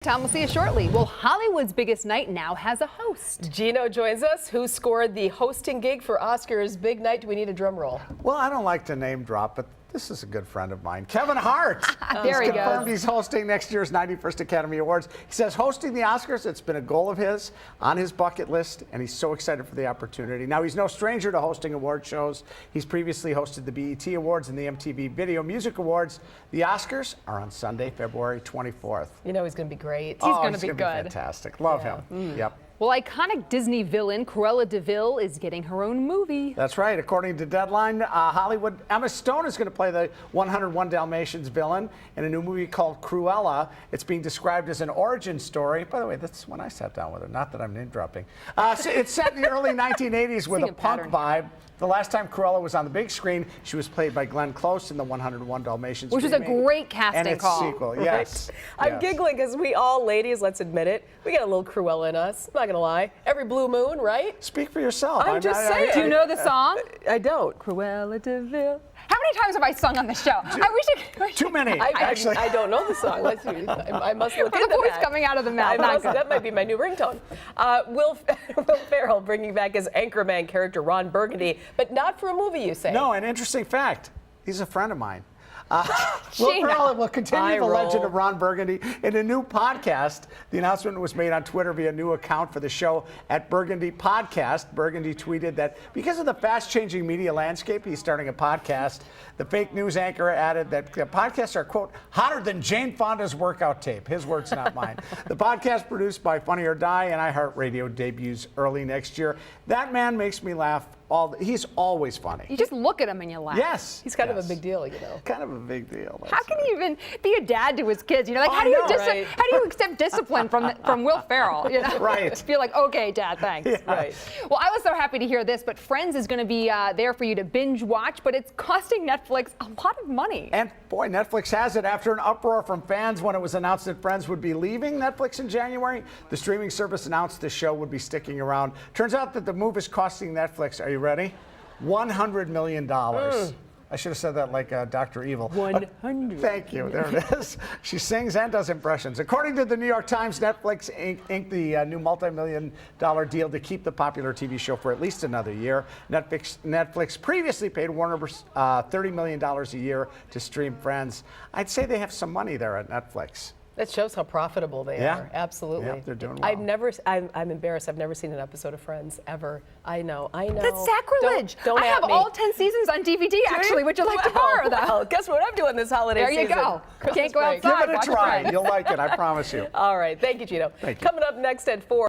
Tom, we'll see you shortly. Well, Hollywood's biggest night now has a host. Gino joins us, who scored the hosting gig for Oscar's big night. Do we need a drum roll? Well, I don't like to name drop, but this is a good friend of mine, Kevin Hart. There he goes. He's hosting next year's 91st Academy Awards. He says hosting the Oscars, it's been a goal of his, on his bucket list, and he's so excited for the opportunity. Now, he's no stranger to hosting award shows. He's previously hosted the BET Awards and the MTV Video Music Awards. The Oscars are on Sunday, February 24th. You know he's going to be great. He's going to be Gonna good. Be fantastic. Love him. Yep. Well, iconic Disney villain Cruella de Vil is getting her own movie. That's right. According to Deadline, Hollywood, Emma Stone is going to play the 101 Dalmatians villain in a new movie called Cruella. It's being described as an origin story. By the way, that's when I sat down with her. Not that I'm name dropping. So it's set in the early 1980s with a punk vibe. The last time Cruella was on the big screen, she was played by Glenn Close in the 101 Dalmatians Which was a great casting and its call. sequel, yes. I'm giggling because we all, ladies, let's admit it, we got a little Cruella in us. I'm not going to lie. Every blue moon, right? Speak for yourself. I'm just saying. Do you know the song? I don't. Cruella de Vil. How many times have I sung on the show? I wish Too many, actually. I don't know the song. Let's see. I must look the into voice that. coming out of the mouth. That might be my new ringtone. Will Ferrell bringing back his Anchorman character Ron Burgundy, but not for a movie, you say? No, an interesting fact. He's a friend of mine. Will Ferrell will continue the legend of Ron Burgundy in a new podcast. The announcement was made on Twitter via a new account for the show at Burgundy Podcast. Burgundy tweeted that because of the fast-changing media landscape, he's starting a podcast. The fake news anchor added that the podcasts are, quote, hotter than Jane Fonda's workout tape. His words, not mine. The podcast, produced by Funny or Die and iHeartRadio, debuts early next year. That man makes me laugh. He's always funny. You just look at him and you laugh. Yes. He's kind of a big deal, you know. Kind of a big deal. How can he even be a dad to his kids? You know, like how do you accept discipline from Will Ferrell? You know, right? Feel like, okay, Dad, thanks. Yeah. Right. Well, I was so happy to hear this, but Friends is going to be there for you to binge watch, but it's costing Netflix a lot of money. And boy, Netflix has it. After an uproar from fans when it was announced that Friends would be leaving Netflix in January, the streaming service announced the show would be sticking around. Turns out that the move is costing Netflix. Are you ready? $100 million. I should have said that like Dr. Evil. 100. Thank you. There it is. She sings and does impressions. According to the New York Times, Netflix inked the new multi-million-dollar deal to keep the popular TV show for at least another year. Netflix previously paid Warner $30 million a year to stream Friends. I'd say they have some money there at Netflix. That shows how profitable they are. Absolutely. Yeah, they're doing well. I'm embarrassed. I've never seen an episode of Friends ever. I know. That's sacrilege. Don't I have all 10 seasons on DVD, actually. Would you like to borrow them? Well, guess what I'm doing this holiday season? There you go. Christmas Can't go break. outside. Give it a try. You'll like it, I promise you. All right. Thank you, Gino. Thank you. Coming up next at 4.